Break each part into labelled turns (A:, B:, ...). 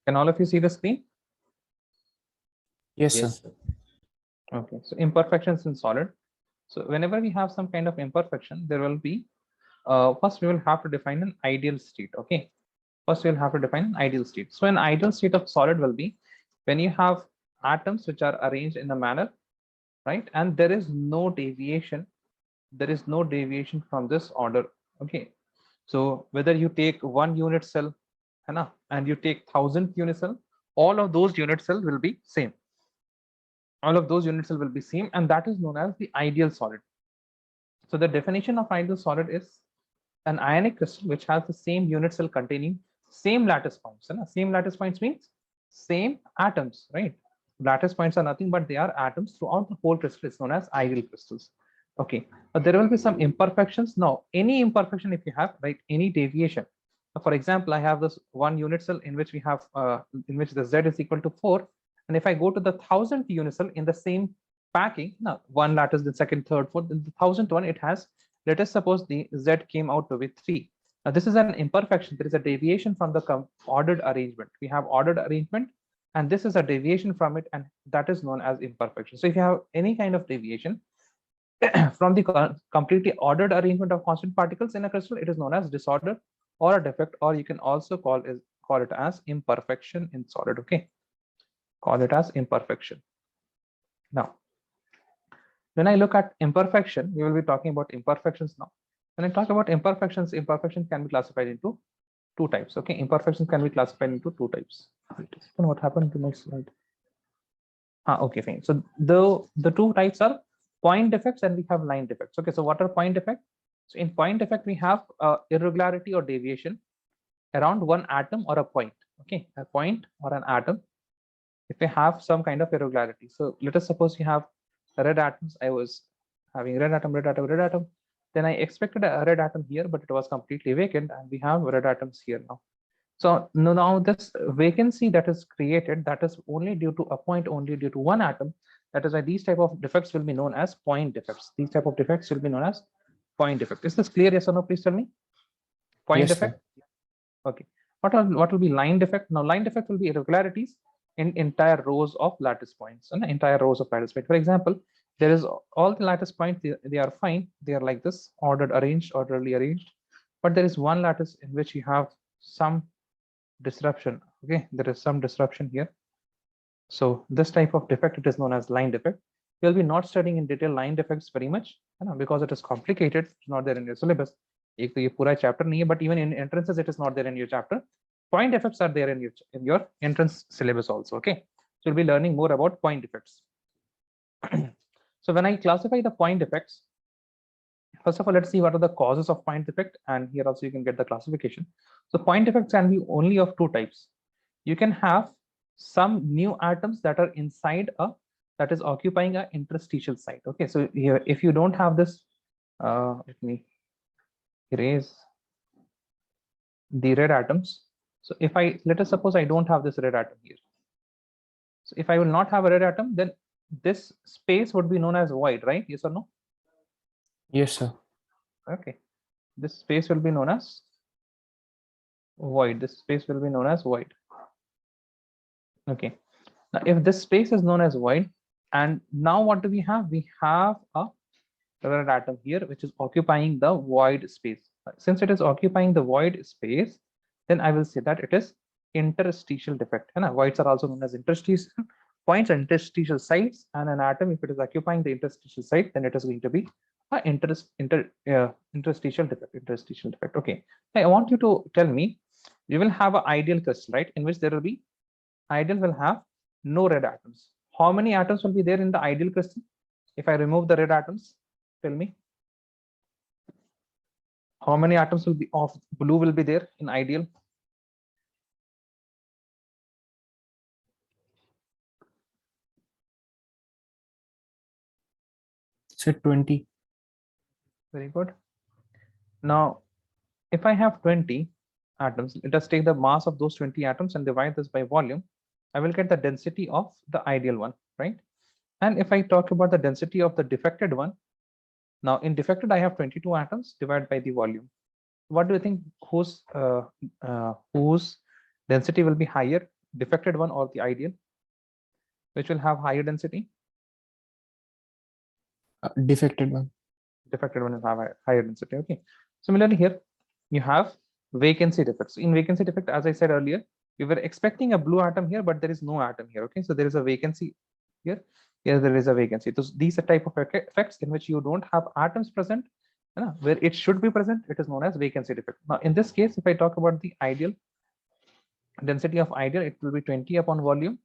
A: Can all of you see the screen?
B: Yes, sir.
C: Yes, sir.
A: Okay, so imperfections in solid. So whenever we have some kind of imperfection, there will be, first we will have to define an ideal state. Okay, first we'll have to define an ideal state. So an ideal state of solid will be when you have atoms which are arranged in a manner, right? And there is no deviation. There is no deviation from this order. Okay, so whether you take one unit cell, and you take 1,000 unit cell, all of those unit cell will be same. All of those unit cell will be same, and that is known as the ideal solid. So the definition of ideal solid is an ionic crystal which has the same unit cell containing same lattice points. Same lattice points means same atoms, right? Lattice points are nothing but they are atoms throughout the whole crystal. Is known as ideal crystals. Okay, but there will be some imperfections. Now, any imperfection, if you have, right, any deviation. For example, I have this one unit cell in which we have in which the z is equal to 4, and if I go to the 1,000th unit cell in the same packing, now one lattice, the second, third, fourth, in the 1,000th one, it has, let us suppose the z came out to be 3. Now this is an imperfection. There is a deviation from the ordered arrangement. We have ordered arrangement, and this is a deviation from it, and that is known as imperfection. So if you have any kind of deviation from the completely ordered arrangement of constant particles in a crystal, it is known as disorder or a defect, or you can also call it as imperfection in solid. Okay, call it as imperfection. Now, when I look at imperfection, we will be talking about imperfections now. When I talk about imperfections, imperfection can be classified into two types. Okay, imperfections can be classified into two types. What happened to my slide? Okay, fine. So the two types are point defects and we have line defects. Okay, so what are point defects? So in point defect, we have irregularity or deviation around one atom or a point. Okay, a point or an atom. If we have some kind of irregularity, so let us suppose you have red atoms. I was having red atom, red atom, red atom. Then I expected a red atom here, but it was completely vacant, and we have red atoms here now. So now this vacancy that is created, that is only due to a point, only due to one atom. That is why these type of defects will be known as point defects. These type of defects will be known as point defect. Is this clear? Yes or no? Please tell me. Point
B: Yes,
A: defect. Sir. Okay. What will be line defect? Now line defect will be irregularities in entire rows of lattice points, and entire rows of lattice points. For example, there is all the lattice points, they are fine. They are like this, orderly arranged. But there is one lattice in which you have some disruption. Okay, there is some disruption here. So this type of defect, it is known as line defect. You'll be not studying in detail line defects very much, because it is complicated. It's not there in your syllabus. एक तो ये पूरा chapter नहीं है, but even in entrances it is not there in your chapter. Point defects are there in your entrance syllabus also. Okay, so you'll be learning more about point defects. So when I classify the point defects, first of all, let's see what are the causes of point defect, and here also you can get the classification. So point defects can be only of two types. You can have some new atoms that are inside that is occupying an interstitial site. Okay, so here if you don't have this, let me erase the red atoms. So if let us suppose I don't have this red atom here. So if I will not have a red atom, then this space would be known as void, right? Yes or no?
B: Yes, sir.
A: Okay, this space will be known as void. This space will be known as void. Okay, now if this space is known as void, and now what do we have? We have a red atom here which is occupying the void space. Since it is occupying the void space, then I will say that it is interstitial defect. Voids are also known as interstitial points, interstitial sites, and an atom, if it is occupying the interstitial site, then it is going to be interstitial defect. Okay, I want you to tell me, you will have an ideal crystal, right, in which there will be, ideal will have no red atoms. How many atoms will be there in the ideal crystal? If I remove the red atoms, tell me how many atoms will be of blue will be there in ideal?
B: Say 20.
A: Very good. Now, if I have 20 atoms, let us take the mass of those 20 atoms and divide this by volume. I will get the density of the ideal one, right? And if I talk about the density of the defected one, now in defected I have 22 atoms divided by the volume. What do you think whose density will be higher? defected one or the ideal? Which will have higher density?
B: Defected one.
A: Defected one will have higher density. Okay. Similarly, here you have vacancy defects. In vacancy defect, as I said earlier, we were expecting a blue atom here, but there is no atom here. Okay, so there is a vacancy here. Here there is a vacancy. So these are type of effects in which you don't have atoms present, where it should be present. It is known as vacancy defect. Now, in this case, if I talk about the ideal density of ideal, it will be 20 upon volume,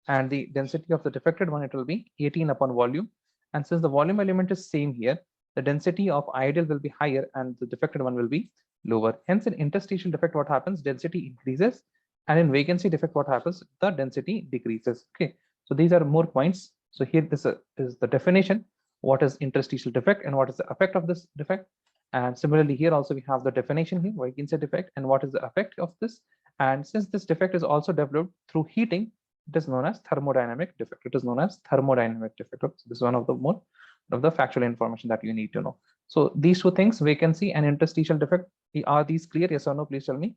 A: and the density of the defected one, it will be 18 upon volume. And since the volume element is same here, the density of ideal will be higher and the defected one will be lower. Hence, in interstitial defect, what happens? Density increases, and in vacancy defect, what happens? The density decreases. Okay, so these are more points. So here, this is the definition. What is interstitial defect and what is the effect of this defect? And similarly, here also we have the definition here, vacancy defect, and what is the effect of this. And since this defect is also developed through heating, it is known as thermodynamic defect. It is known as thermodynamic defect. So this is one of the factual information that you need to know. So these two things, vacancy and interstitial defect, are these clear? Yes or no? Please tell me.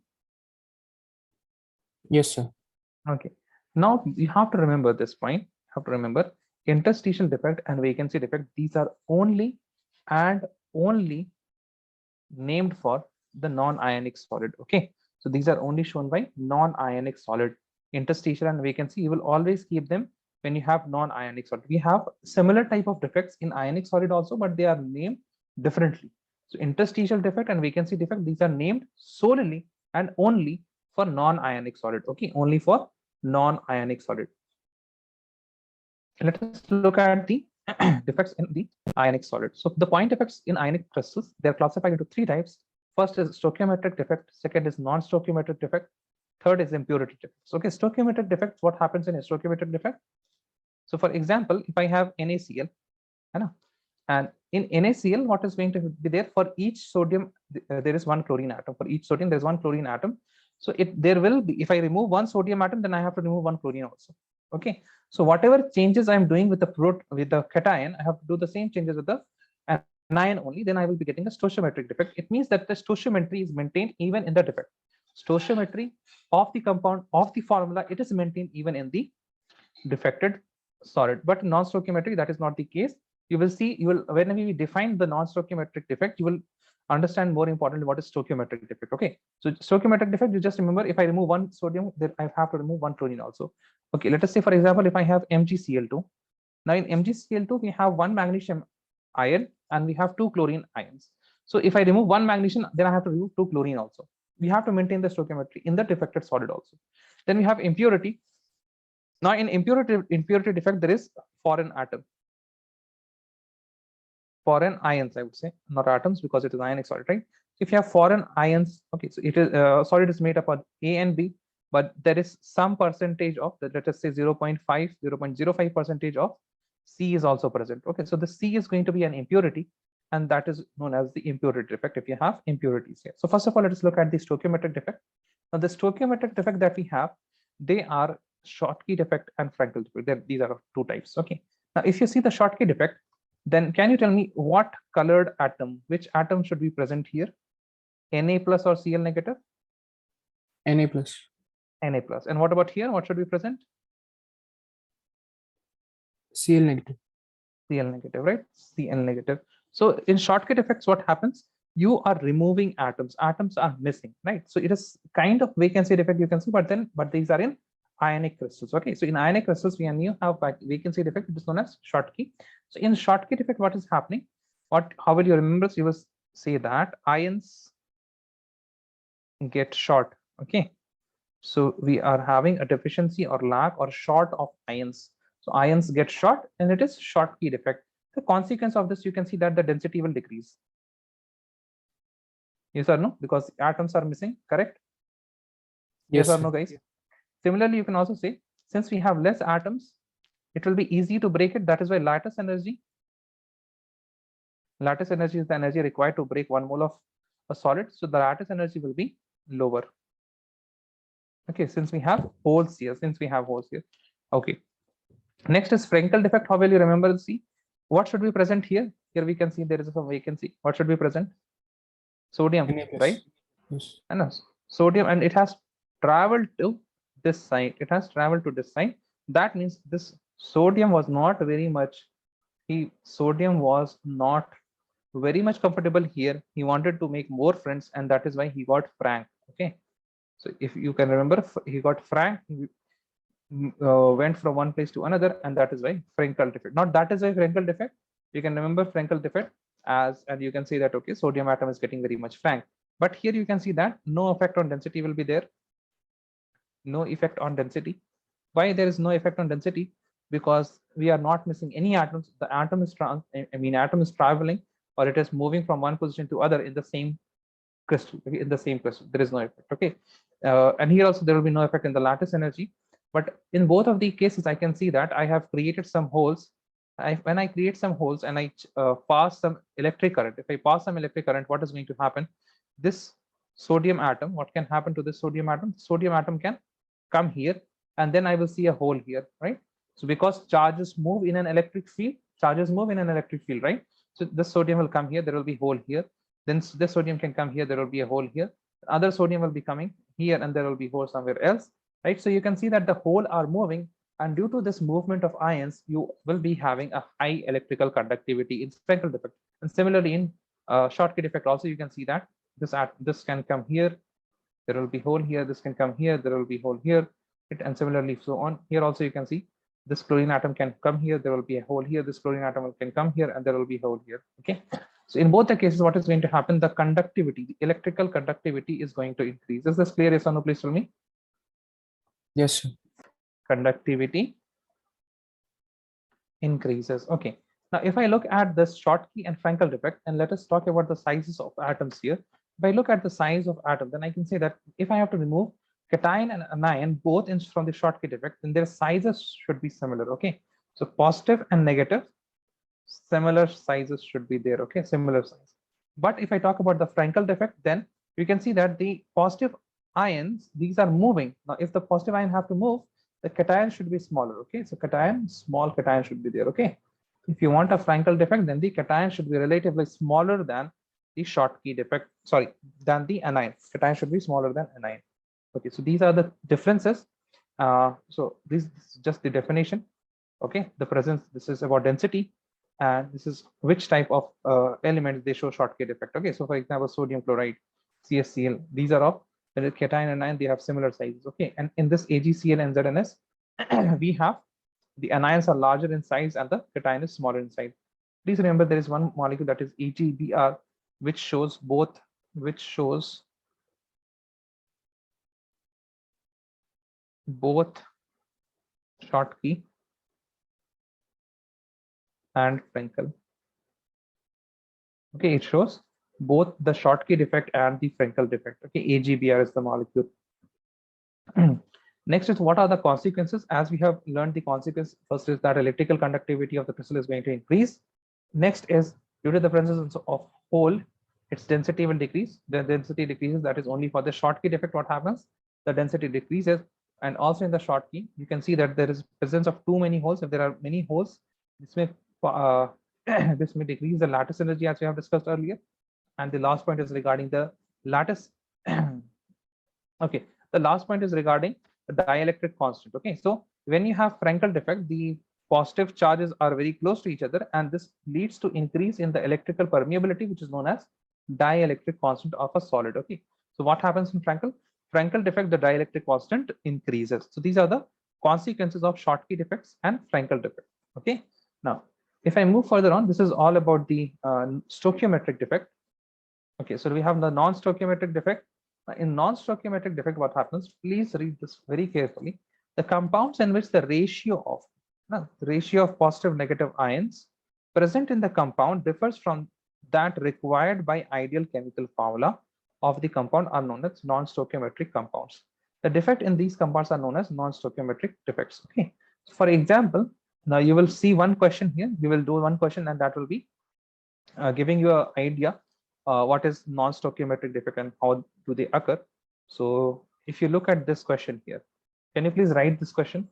B: Yes, sir.
A: Okay. Now you have to remember this point. You have to remember interstitial defect and vacancy defect. These are only and only named for the non-ionic solid. Okay. So these are only shown by non-ionic solid. Interstitial and vacancy, you will always keep them when you have non-ionic solid. We have similar type of defects in ionic solid also, but they are named differently. So interstitial defect and vacancy defect, these are named solely and only for non-ionic solid. Okay, only for non-ionic solid. Let us look at the defects in the ionic solid. So the point defects in ionic crystals, they are classified into three types. First is stoichiometric defect, second is non-stoichiometric defect, third is impurity defects. Okay, stoichiometric defects, what happens in a stoichiometric defect? So for example, if I have NaCl, and in NaCl, what is going to be there? For each sodium, there is one chlorine atom. For each sodium, there's one chlorine atom. So there will be, if I remove one sodium atom, then I have to remove one chlorine also. Okay, so whatever changes I'm doing with the cation, I have to do the same changes with the anion only, then I will be getting a stoichiometric defect. It means that the stoichiometry is maintained even in the defect. Stoichiometry of the compound of the formula, it is maintained even in the defected solid. But non-stoichiometry, that is not the case. You will see, whenever we define the non-stoichiometric defect, you will understand more importantly what is stoichiometric defect. Okay, so stoichiometric defect, you just remember, if I remove one sodium, then I have to remove one chlorine also. Okay, let us say, for example, if I have MgCl2. Now in MgCl2, we have one magnesium ion and we have two chlorine ions. So if I remove one magnesium, then I have to remove two chlorine also. We have to maintain the stoichiometry in the defected solid also. Then we have impurity. Now in impurity defect, there is foreign atom. Foreign ions, I would say, not atoms, because it is ionic solid, right? If you have foreign ions, okay, so it is solid is made up of A and B, but there is some percentage of the, let us say 0.05% of C is also present. Okay, so the C is going to be an impurity, and that is known as the impurity defect if you have impurities here. So first of all, let us look at the stoichiometric defect. Now the stoichiometric defect that we have, they are Schottky defect and Frankel defect. These are two types. Okay, now if you see the Schottky defect, then can you tell me what colored atom, which atom should be present here? Na plus or Cl negative?
B: Na plus.
A: Na plus. And what about here? What should be present?
B: Cl negative.
A: Cl negative, right? Cl negative. So in Schottky defects, what happens? You are removing atoms. Atoms are missing, right? So it is kind of vacancy defect, you can see, but these are in ionic crystals. Okay, so in ionic crystals, when you have vacancy defect, it is known as Schottky. So in Schottky defect, what is happening? How will you remember? So you will say that ions get short. Okay, so we are having a deficiency or lack or short of ions. So ions get short, and it is Schottky defect. The consequence of this, you can see that the density will decrease. Yes or no? Because atoms are missing, correct? Yes or no, guys? Similarly, you can also say, since we have less atoms, it will be easy to break it. That is why lattice energy is the energy required to break 1 mole of a solid. So the lattice energy will be lower. Okay, since we have holes here, Okay. Next is Frankel defect. How will you remember the C? What should be present here? Here we can see there is a vacancy. What should be present? Sodium, right?
B: Yes.
A: And sodium, and it has traveled to this side, it has traveled to this side. That means this sodium was not very much, sodium was not very much comfortable here. He wanted to make more friends, and that is why he got frank. Okay, so if you can remember, he got frank, went from one place to another, and that is why Frankel defect. Not that is why Frankel defect. You can remember Frankel defect as, and you can see that okay, sodium atom is getting very much frank. But here you can see that no effect on density will be there. No effect on density. Why there is no effect on density? Because we are not missing any atoms. The atom is atom is traveling, or it is moving from one position to other in the same crystal. Okay? In the same crystal, there is no effect. Okay, and here also there will be no effect in the lattice energy. But in both of the cases, I can see that I have created some holes. When I create some holes and I pass some electric current, if I pass some electric current, what is going to happen? This sodium atom, what can happen to this sodium atom? Sodium atom can come here, and then I will see a hole here, right? So because charges move in an electric field, right? So this sodium will come here, there will be hole here. Then this sodium can come here, there will be a hole here. Other sodium will be coming here, and there will be hole somewhere else, right? So you can see that the hole are moving, and due to this movement of ions, you will be having a high electrical conductivity in Frankel defect. And similarly in Schottky defect also, you can see that this can come here, there will be hole here, this can come here, there will be hole here, and similarly so on. Here also you can see this chlorine atom can come here, there will be a hole here, this chlorine atom can come here, and there will be a hole here. Okay, so in both the cases, what is going to happen? The conductivity, the electrical conductivity is going to increase. Is this clear? Yes or no? Please tell me.
B: Yes, sir.
A: Conductivity increases. Okay, now if I look at this Schottky and Frankel defect, and let us talk about the sizes of atoms here. If I look at the size of atom, then I can say that if I have to remove cation and anion both in from the Schottky defect, then their sizes should be similar. Okay, so positive and negative, similar sizes should be there. Okay, similar size. But if I talk about the Frankel defect, then you can see that the positive ions, these are moving. Now if the positive ion have to move, the cation should be smaller. Okay, so cation, small cation should be there. Okay, if you want a Frankel defect, then the cation should be relatively smaller than the Schottky defect, sorry, than the anion. Cation should be smaller than anion. Okay, so these are the differences. So this is just the definition. Okay, the presence, this is about density, and this is which type of elements they show Schottky defect. Okay, so for example, sodium chloride, CSCl, these are of the cation and anion, they have similar sizes. Okay, and in this AgCl and ZNS, we have the anions are larger in size and the cation is smaller in size. Please remember there is one molecule that is EgBr, which shows both, Schottky and Frankel. Okay, it shows both the Schottky defect and the Frankel defect. Okay, AgBr is the molecule. Next is what are the consequences? As we have learned, the consequence first is that electrical conductivity of the crystal is going to increase. Next is due to the presence of hole, its density will decrease. The density decreases, that is only for the Schottky defect. What happens? The density decreases, and also in the Schottky, you can see that there is presence of too many holes. If there are many holes, this may this may decrease the lattice energy as we have discussed earlier. And the last point is regarding the lattice. Okay, the last point is regarding the dielectric constant. Okay, so when you have Frankel defect, the positive charges are very close to each other, and this leads to increase in the electrical permeability, which is known as dielectric constant of a solid. Okay, so what happens in Frankel defect? The dielectric constant increases. So these are the consequences of Schottky defects and Frankel defect. Okay, now if I move further on, this is all about the stoichiometric defect. Okay, so we have the non-stoichiometric defect. In non-stoichiometric defect, what happens? Please read this very carefully. The compounds in which the ratio of positive negative ions present in the compound differs from that required by ideal chemical formula of the compound are known as non-stoichiometric compounds. The defect in these compounds are known as non-stoichiometric defects. Okay. So for example, now you will see one question here. You will do one question, and that will be giving you an idea what is non-stoichiometric defect and how do they occur. So if you look at this question here, can you please write this question?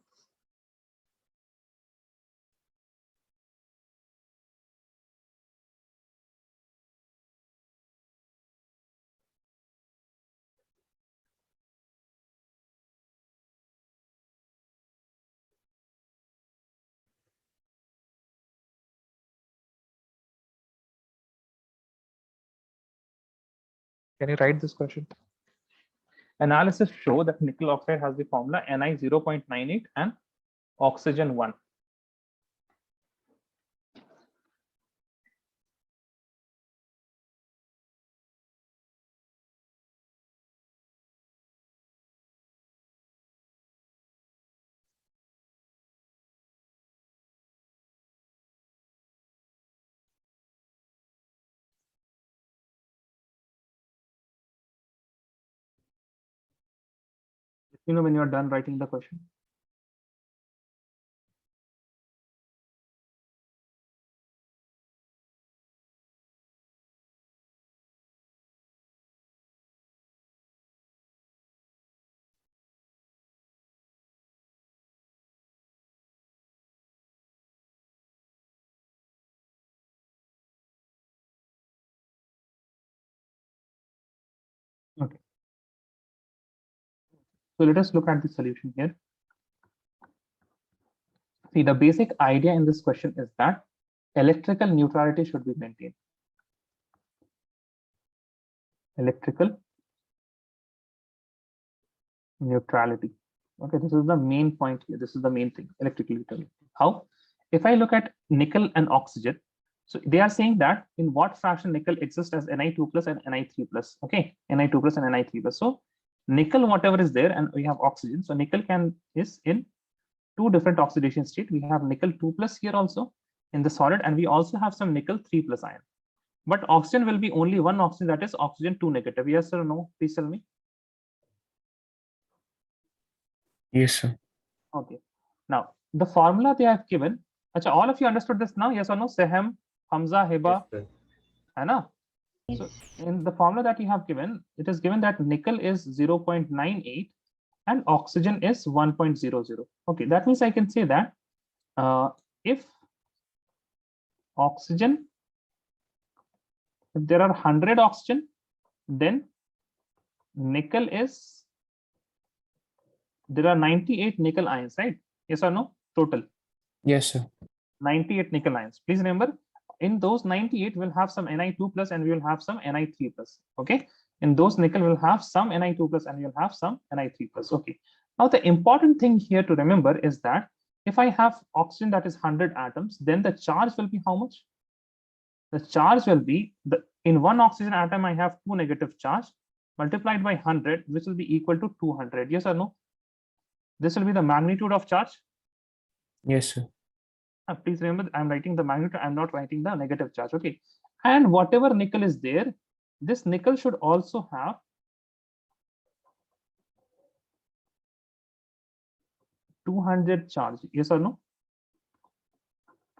A: Can you write this question? Analysis show that nickel oxide has the formula Ni 0.98 and oxygen 1. Let me know when you're done writing the question. Okay. So let us look at the solution here. See, the basic idea in this question is that electrical neutrality should be maintained. Electrical neutrality. Okay, this is the main point here. This is the main thing, electrical neutrality. How? If I look at nickel and oxygen, so they are saying that in what fraction nickel exists as Ni2 plus and Ni3 plus. Okay, Ni2 plus and Ni3 plus. So nickel, whatever is there, and we have oxygen. So nickel is in two different oxidation state. We have nickel 2 plus here also in the solid, and we also have some nickel 3 plus ion. But oxygen will be only one oxygen, that is oxygen 2 negative. Yes or no? Please tell me.
B: Yes, sir.
A: Okay. Now the formula they have given. Achha, all of you understood this now? Yes or no? Sehem, Hamza, Heba, Anna. So in the formula that you have given, it is given that nickel is 0.98 and oxygen is 1.00. Okay, that means I can say that if there are 100 oxygen, then nickel is, there are 98 nickel ions, right? Yes or no? Total.
B: Yes, sir.
A: 98 nickel ions. Please remember, in those 98 we'll have some Ni2 plus and we will have some Ni3 plus. Okay. In those nickel we'll have some Ni2 plus and we'll have some Ni3 plus. Okay. Now the important thing here to remember is that if I have oxygen that is 100 atoms, then the charge will be how much? The charge will be in one oxygen atom I have 2 negative charge multiplied by 100, which will be equal to 200. Yes or no? This will be the magnitude of charge.
B: Yes, sir.
A: Please remember, I'm writing the magnitude, I'm not writing the negative charge. Okay. And whatever nickel is there, this nickel should also have 200 charge. Yes or no?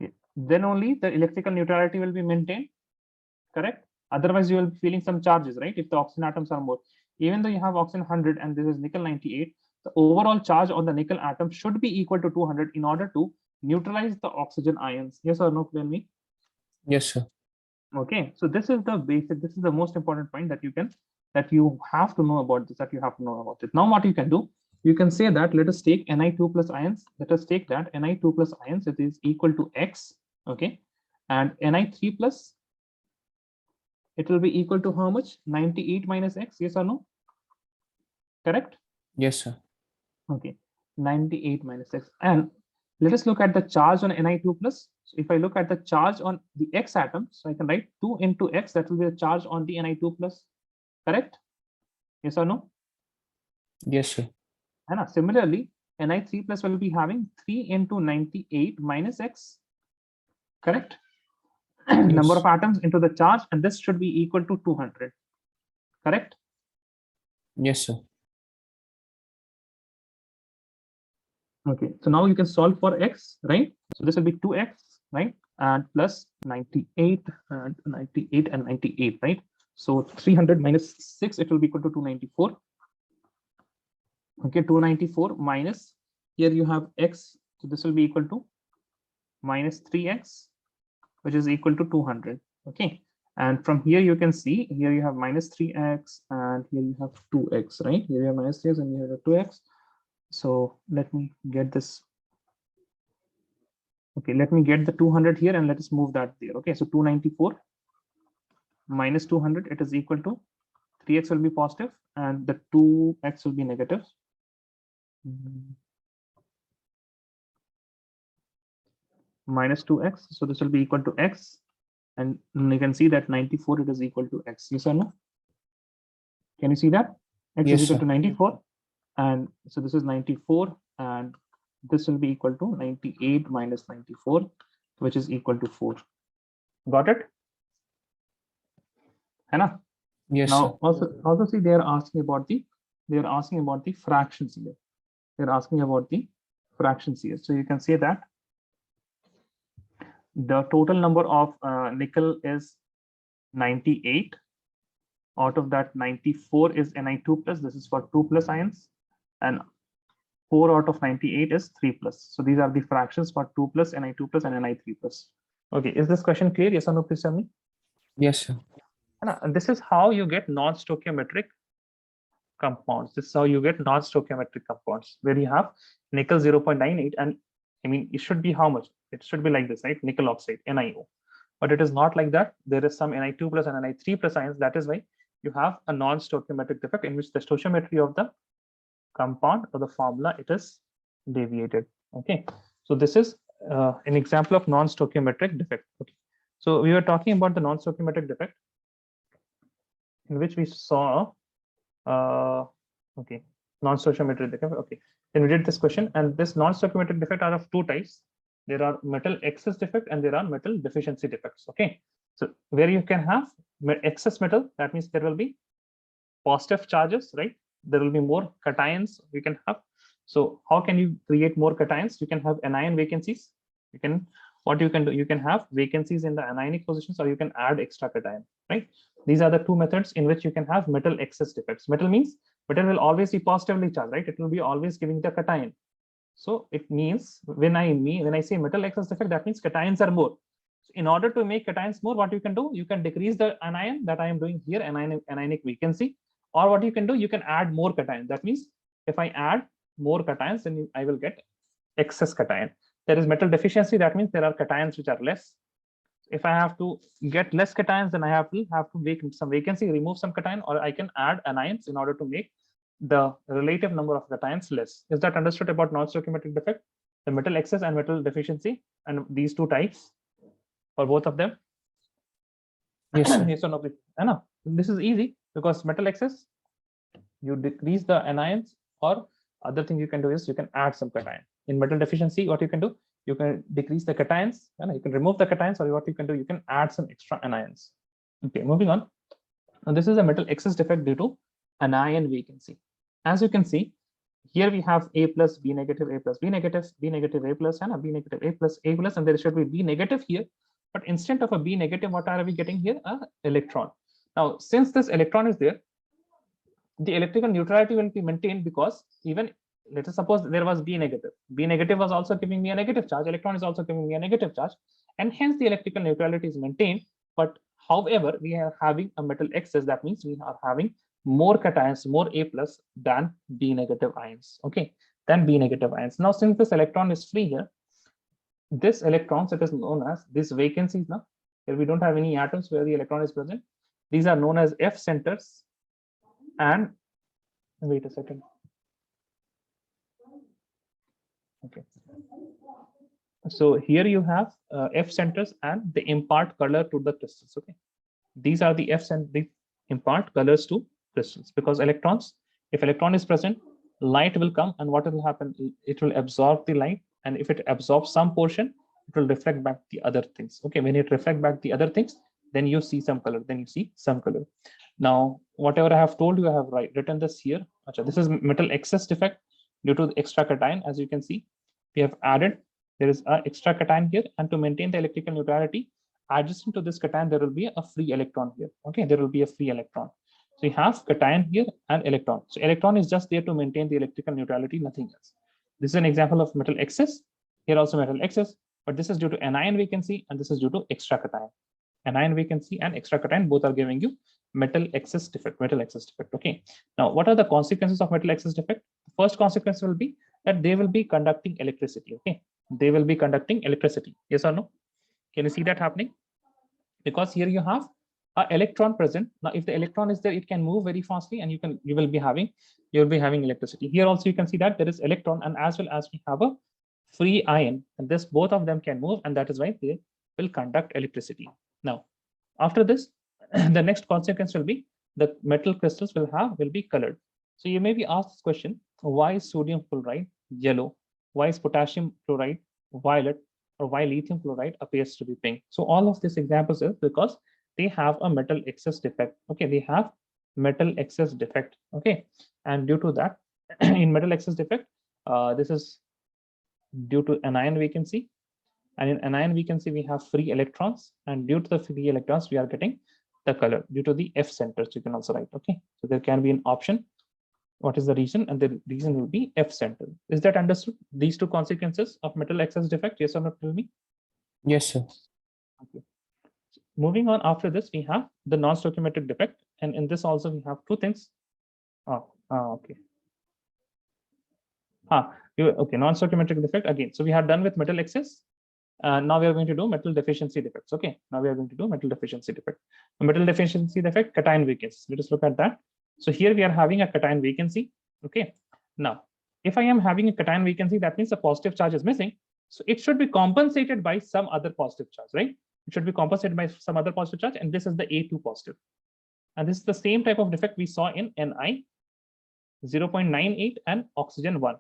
A: Okay. Then only the electrical neutrality will be maintained. Correct? Otherwise, you will be feeling some charges, right? If the oxygen atoms are more. Even though you have oxygen 100 and this is nickel 98, the overall charge on the nickel atom should be equal to 200 in order to neutralize the oxygen ions. Yes or no, tell me?
B: Yes, sir.
A: Okay, so this is the basic, this is the most important point that you have to know about this, it. Now what you can do, you can say that let us take Ni2 plus ions, let us take that Ni2 plus ions, it is equal to X, okay, and Ni3 plus, it will be equal to how much? 98 minus X, yes or no? Correct?
B: Yes, sir.
A: Okay, 98 minus X. And let us look at the charge on Ni2 plus. So if I look at the charge on the X atom, so I can write 2 into X, that will be the charge on the Ni2 plus. Correct? Yes or no?
B: Yes, sir.
A: And similarly, Ni3 plus will be having 3 into 98 minus X. Correct? Yes. Number of atoms into the charge, and this should be equal to 200. Correct?
B: Yes, sir.
A: Okay, so now you can solve for X, right? So this will be 2X, right? And plus 98 and 98 and 98, right? So 300 minus 6, it will be equal to 294. Okay, 294 minus, here you have X, so this will be equal to minus 3X, which is equal to 200. Okay, and from here you can see, here you have minus 3X and here you have 2X, right? Here you have minus 3X and here you have 2X. So let me get this. Okay, let me get the 200 here and let us move that there. Okay, so 294 minus 200, it is equal to 3x will be positive and the 2x will be negative. Minus 2x, so this will be equal to x, and you can see that 94 it is equal to x. Yes or no? Can you see that? X
B: Yes,
A: is equal
B: sir.
A: to 94, and so this is 94, and this will be equal to 98 minus 94, which is equal to 4. Got it? Hannah?
B: Yes,
A: Now
B: sir.
A: also see they are asking about the fractions here. They're asking about the fractions here. So you can say that the total number of nickel is 98. Out of that, 94 is Ni2 plus. This is for 2 plus ions, and 4 out of 98 is 3 plus. So these are the fractions for 2 plus, Ni2 plus, and Ni3 plus. Okay, is this question clear? Yes or no? Please tell me.
B: Yes, sir.
A: And this is how you get non-stoichiometric compounds. This is how you get non-stoichiometric compounds, where you have nickel 0.98, and I mean it should be how much? It should be like this, right? Nickel oxide, NiO. But it is not like that. There is some Ni2 plus and Ni3 plus ions. That is why you have a non-stoichiometric defect in which the stoichiometry of the compound or the formula it is deviated. Okay, so this is an example of non-stoichiometric defect. Okay, so we were talking about the non-stoichiometric defect in which we saw okay, non-stoichiometric defect. Okay, then we did this question, and this non-stoichiometric defect are of two types. There are metal excess defect and there are metal deficiency defects. Okay, so where you can have excess metal, that means there will be positive charges, right? There will be more cations you can have. So how can you create more cations? You can have anion vacancies. You can, what you can do, you can have vacancies in the anionic positions, or you can add extra cation, right? These are the two methods in which you can have metal excess defects. Metal means metal will always be positively charged, right? It will be always giving the cation. So it means when I say metal excess defect, that means cations are more. So in order to make cations more, what you can do, you can decrease the anion that I am doing here, anionic vacancy, or what you can do, you can add more cation. That means if I add more cations, then I will get excess cation. There is metal deficiency. That means there are cations which are less. If I have to get less cations, then I have to make some vacancy, remove some cation, or I can add anions in order to make the relative number of cations less. Is that understood about non-stoichiometric defect? The metal excess and metal deficiency, and these two types, or both of them?
B: Yes, sir.
A: Yes or no? No, this is easy because metal excess, you decrease the anions, or other thing you can do is you can add some cation. In metal deficiency, what you can do, you can decrease the cations, and you can remove the cations, or what you can do, you can add some extra anions. Okay, moving on. Now this is a metal excess defect due to anion vacancy. As you can see, here we have A plus, B negative, A plus, B negative, B negative, A plus, and a B negative, A plus, A plus, and there should be B negative here. But instead of a B negative, what are we getting here? An electron. Now, since this electron is there, the electrical neutrality will be maintained, because even let us suppose there was B negative. B negative was also giving me a negative charge. Electron is also giving me a negative charge, and hence the electrical neutrality is maintained. But however, we are having a metal excess. That means we are having more cations, more A plus than B negative ions. Okay, than B negative ions. Now, since this electron is free here, this electrons, it is known as these vacancies. Now, here we don't have any atoms where the electron is present. These are known as F centers. And wait a second. Okay. So here you have F centers, and they impart color to the crystals. Okay. These are the Fs, and they impart colors to crystals, because electrons, if electron is present, light will come, and what will happen? It will absorb the light, and if it absorbs some portion, it will reflect back the other things. Okay. When it reflects back the other things, then you see some color. Then you see some color. Now, whatever I have told you, I have written this here. This is metal excess defect due to the extra cation. As you can see, we have added, there is an extra cation here, and to maintain the electrical neutrality, adjacent to this cation, there will be a free electron here. Okay, there will be a free electron. So you have cation here and electron. So electron is just there to maintain the electrical neutrality, nothing else. This is an example of metal excess. Here also metal excess, but this is due to anion vacancy, and this is due to extra cation. Anion vacancy and extra cation both are giving you metal excess defect. Okay. Now, what are the consequences of metal excess defect? The first consequence will be that they will be conducting electricity. Okay, they will be conducting electricity. Yes or no? Can you see that happening? Because here you have an electron present. Now, if the electron is there, it can move very fastly, and you'll be having electricity. Here also you can see that there is electron, and as well as we have a free ion, and this both of them can move, and that is why they will conduct electricity. Now, after this, the next consequence will be the metal crystals will be colored. So you may be asked this question: why is sodium fluoride yellow? Why is potassium chloride violet? Or why lithium fluoride appears to be pink? So all of these examples is because they have a metal excess defect. Okay, they have metal excess defect. Okay, and due to that, in metal excess defect, this is due to anion vacancy, and in anion vacancy we have free electrons, and due to the free electrons we are getting the color due to the F centers. You can also write. Okay, so there can be an option. What is the reason? And the reason will be F center. Is that understood? These two consequences of metal excess defect, yes or no? Tell me.
B: Yes, sir.
A: Okay. Moving on, after this we have the non-stoichiometric defect, and in this also we have two things. Okay. Okay, non-stoichiometric defect again. So we have done with metal excess. Now we are going to do metal deficiency defects. Okay, now we are going to do metal deficiency defect. Metal deficiency defect, cation vacancy. Let us look at that. So here we are having a cation vacancy. Okay, now if I am having a cation vacancy, that means the positive charge is missing. So it should be compensated by some other positive charge, right? It should be compensated by some other positive charge, and this is the A2 positive. And this is the same type of defect we saw in Ni 0.98 and oxygen 1.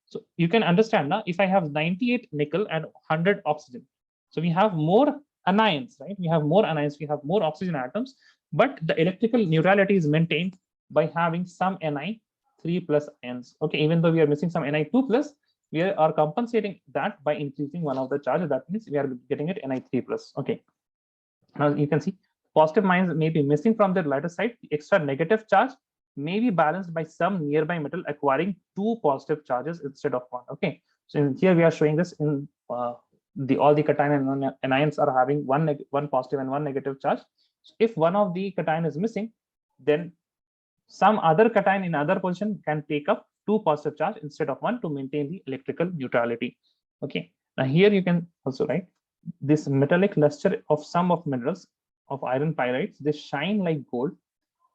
A: So you can understand now, if I have 98 nickel and 100 oxygen, so we have more anions, right? We have more anions, we have more oxygen atoms, but the electrical neutrality is maintained by having some Ni3 plus ions. Okay, even though we are missing some Ni2 plus, we are compensating that by increasing one of the charges. That means we are getting it Ni3 plus. Okay, now you can see positive ions may be missing from the lighter side. The extra negative charge may be balanced by some nearby metal acquiring two positive charges instead of one. Okay, so here we are showing this in all the cation and anions are having one positive and one negative charge. So if one of the cation is missing, then some other cation in other position can take up two positive charge instead of one to maintain the electrical neutrality. Okay, now here you can also write this metallic luster of some of minerals of iron pyrites. They shine like gold,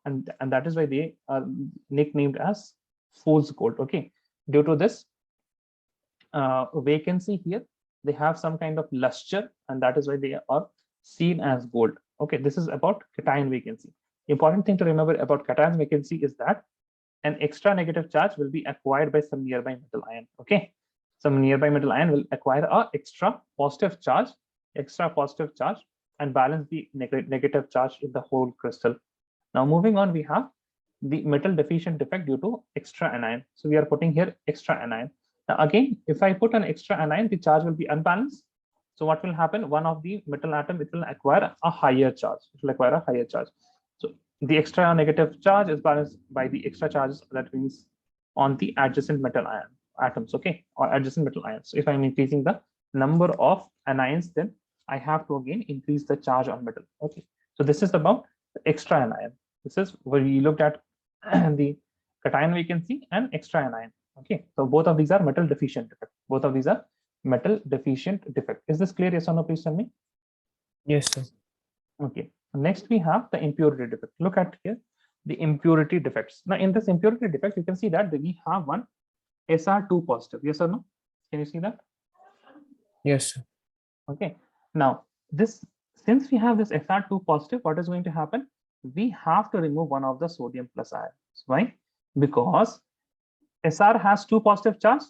A: and that is why they are nicknamed as fool's gold. Okay, due to this vacancy here, they have some kind of luster, and that is why they are seen as gold. Okay, this is about cation vacancy. Important thing to remember about cation vacancy is that an extra negative charge will be acquired by some nearby metal ion. Okay, some nearby metal ion will acquire a extra positive charge, and balance the negative charge in the whole crystal. Now moving on, we have the metal deficient defect due to extra anion. So we are putting here extra anion. Now again, if I put an extra anion, the charge will be unbalanced. So what will happen? One of the metal atom, it will acquire a higher charge. So the extra negative charge is balanced by the extra charges, that means on the adjacent metal ion atoms. Okay, or adjacent metal ions. So if I'm increasing the number of anions, then I have to again increase the charge on metal. Okay, so this is about the extra anion. This is where we looked at the cation vacancy and extra anion. Okay, so both of these are metal deficient defect. Both of these are metal deficient defect. Is this clear? Yes or no? Please tell me.
B: Yes, sir.
A: Okay, next we have the impurity defect. Look at here the impurity defects. Now in this impurity defect, you can see that we have one SR2 positive. Yes or no? Can you see that?
B: Yes, sir.
A: Okay, now this, since we have this SR2 positive, what is going to happen? We have to remove one of the sodium plus ions. Why? Because SR has two positive charge.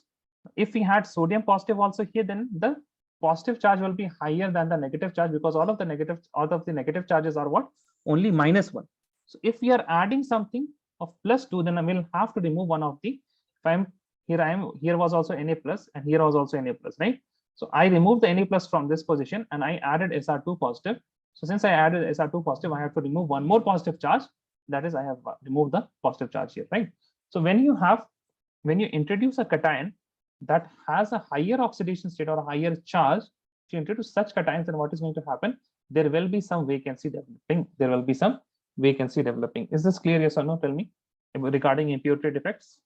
A: If we had sodium positive also here, then the positive charge will be higher than the negative charge, because all of the negative charges are what? Only -1. So if we are adding something of +2, then I will have to remove one of the, if I'm here was also Na plus, and here was also Na plus, right? So I removed the Na plus from this position and I added SR2 positive. So since I added SR2 positive, I have to remove one more positive charge. That is, I have removed the positive charge here, right? So when you introduce a cation that has a higher oxidation state or a higher charge, if you introduce such cations, then what is going to happen? There will be some vacancy developing. Is this clear? Yes or no? Tell me regarding impurity defects.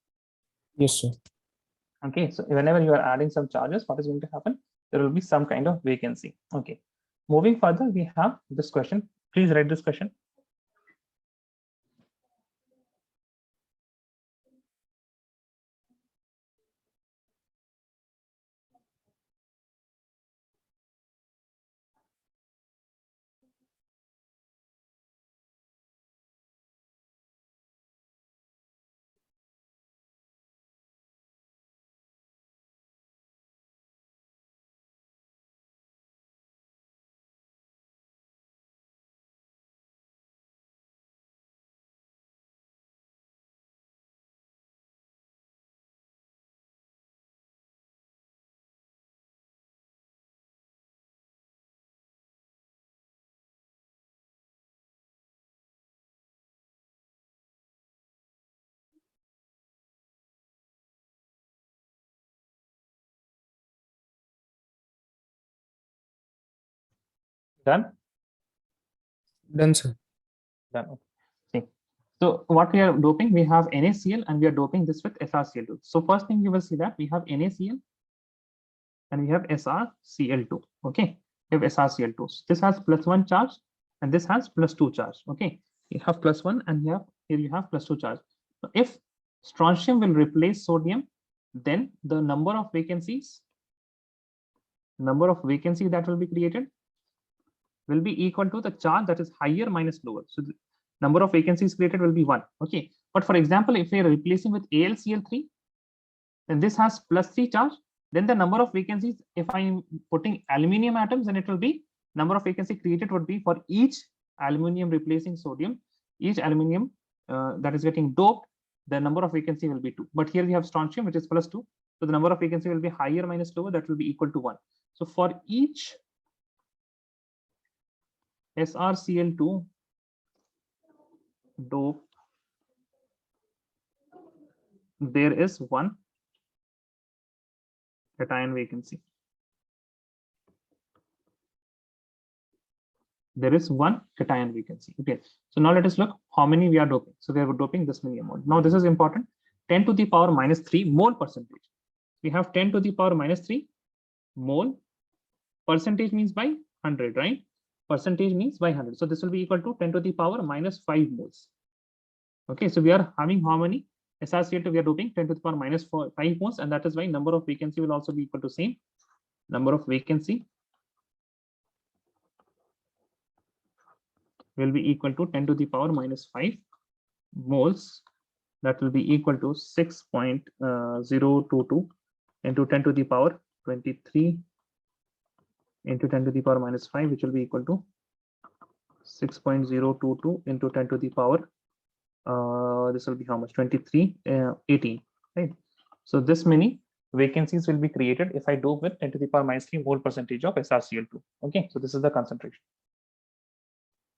B: Yes, sir.
A: Okay, so whenever you are adding some charges, what is going to happen? There will be some kind of vacancy. Okay, moving further, we have this question. Please write this question. Done?
B: Done, sir.
A: Done. Okay. See. So what we are doping, we have NaCl and we are doping this with SrCl2. So first thing you will see that we have NaCl and we have SrCl2. Okay, we have SrCl2. So this has +1 charge and this has +2 charge. Okay, you have +1 and here you have +2 charge. So if strontium will replace sodium, then the number of vacancies that will be created will be equal to the charge that is higher minus lower. So the number of vacancies created will be 1. Okay, but for example, if we are replacing with AlCl3, then this has +3 charge. Then the number of vacancies, if I'm putting aluminium atoms, then it will be number of vacancy created would be for each aluminium replacing sodium, each aluminium that is getting doped, the number of vacancy will be 2. But here we have strontium, which is +2. So the number of vacancy will be higher minus lower, that will be equal to 1. So for each SrCl2 dope, there is 1 cation vacancy. There is 1 cation vacancy. Okay, so now let us look how many we are doping. So we are doping this many amount. Now this is important. 10 to the power -3 mole percentage. We have 10 to the power -3 mole. Percentage means by 100, right? Percentage means by 100. So this will be equal to 10 to the power -5 moles. Okay, so we are having how many SrCl2 we are doping? 10 to the power -5 moles, and that is why number of vacancy will also be equal to same. Number of vacancy will be equal to 10 to the power -5 moles. That will be equal to 6.022 into 10 to the power 23 into 10 to the power -5, which will be equal to 6.022 into 10 to the power this will be how much? 18, right? So this many vacancies will be created if I dope with 10 to the power -3 mole percentage of SrCl2. Okay, so this is the concentration.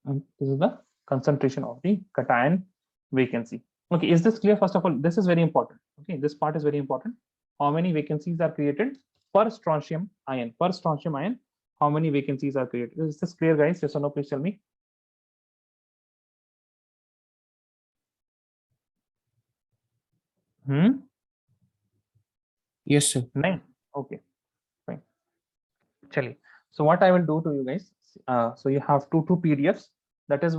A: And this is the concentration of the cation vacancy. Okay, is this clear? First of all, this is very important. Okay, this part is very important. How many vacancies are created per strontium ion? Per strontium ion, how many vacancies are created? Is this clear, guys? Yes or no? Please tell me.
B: Yes, sir.
A: 9. Okay, fine. Chali. So what I will do to you guys, so you have two PDFs. That is why